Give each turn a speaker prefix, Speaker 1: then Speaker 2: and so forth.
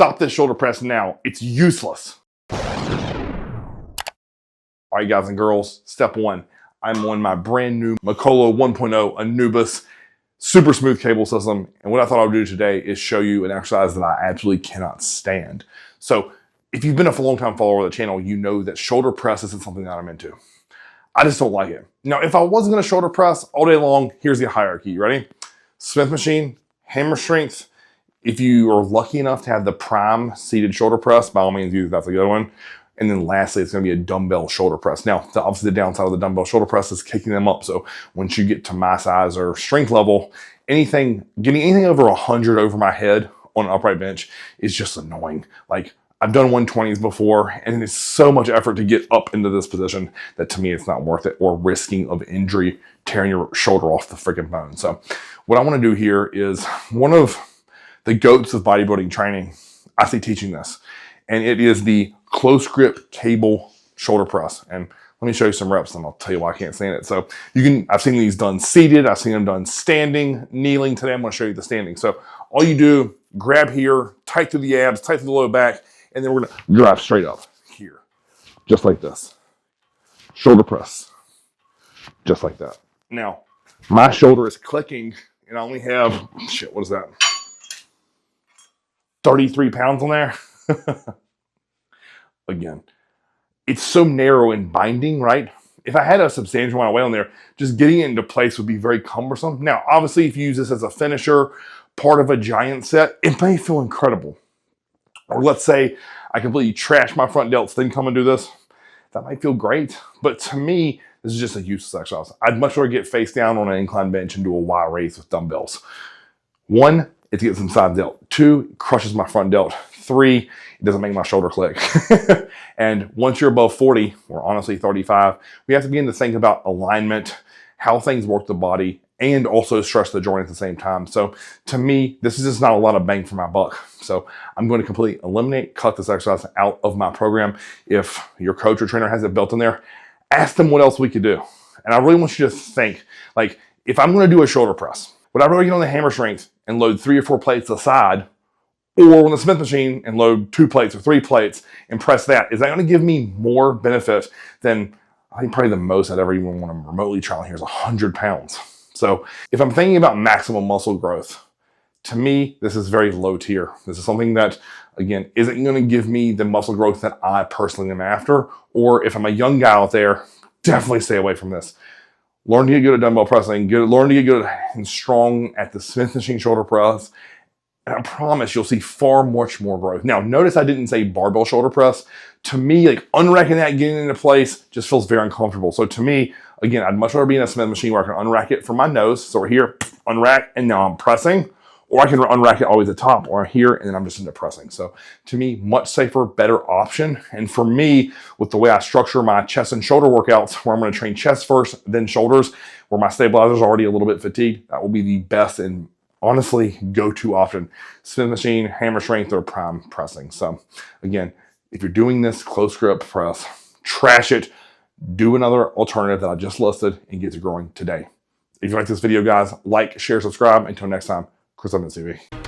Speaker 1: Stop this shoulder press now. It's useless. All right, guys and girls, step one. I'm on my brand new Makolo 1.0 Anubis super smooth cable system. And what I thought I would do today is show you an exercise that I absolutely cannot stand. So if you've been a long time follower of the channel, you know that shoulder press isn't something that I'm into. I just don't like it. Now, if I wasn't gonna shoulder press all day long, here's the hierarchy. You ready? Smith machine, hammer strength. If you are lucky enough to have the prime seated shoulder press, by all means, that's a good one. And then lastly, it's gonna be a dumbbell shoulder press. Now, obviously the downside of the dumbbell shoulder press is kicking them up. So once you get to my size or strength level, getting anything over 100 over my head on an upright bench is just annoying. Like, I've done 120s before, and it's so much effort to get up into this position that to me, it's not worth it, or risking of injury, tearing your shoulder off the freaking bone. So what I wanna do here is one of the goats of bodybuilding training, I see teaching this, and it is the close grip cable shoulder press. And let me show you some reps and I'll tell you why I can't stand it. So I've seen these done seated, I've seen them done standing, kneeling. Today I'm gonna show you the standing. So all you do, grab here, tight through the abs, tight through the low back, and then we're gonna drive straight up here, just like this. Shoulder press, just like that. Now, my shoulder is clicking and I only have, what is that? 33 pounds on there. Again, it's so narrow and binding, right? If I had a substantial amount of weight on there, just getting it into place would be very cumbersome. Now, obviously, if you use this as a finisher, part of a giant set, it may feel incredible. Or let's say I completely trash my front delts, then come and do this. That might feel great, but to me, this is just a useless exercise. I'd much rather get face down on an incline bench and do a Y raise with dumbbells. One, it gets inside delt. Two, it crushes my front delt. Three, it doesn't make my shoulder click. And once you're above 40, or honestly 35, we have to begin to think about alignment, how things work the body, and also stress the joint at the same time. So to me, this is just not a lot of bang for my buck. So I'm going to completely cut this exercise out of my program. If your coach or trainer has it built in there, ask them what else we could do. And I really want you to think, like, if I'm going to do a shoulder press, would I rather get on the hammer strength and load 3 or 4 plates aside, or on the Smith machine and load 2 plates or 3 plates and press that? Is that going to give me more benefit than, I think probably the most I'd ever even want to remotely try here is 100 pounds. So if I'm thinking about maximum muscle growth, to me, this is very low tier. This is something that, again, isn't going to give me the muscle growth that I personally am after. Or if I'm a young guy out there, definitely stay away from this. Learn to get good at dumbbell pressing, learn to get good and strong at the Smith machine shoulder press, and I promise you'll see far much more growth. Now, notice I didn't say barbell shoulder press. To me, like, unracking that, getting into place just feels very uncomfortable. So to me, again, I'd much rather be in a Smith machine where I can unrack it from my nose. So we're here, unrack, and now I'm pressing. Or I can unrack it all the way to the top, or here, and then I'm just into pressing. So to me, much safer, better option. And for me, with the way I structure my chest and shoulder workouts, where I'm gonna train chest first, then shoulders, where my stabilizer is already a little bit fatigued, that will be the best and honestly go-to option. Smith machine, hammer strength, or prime pressing. So again, if you're doing this close grip press, trash it, do another alternative that I just listed, and get to growing today. If you like this video, guys, like, share, subscribe. Until next time, Chris on the TV.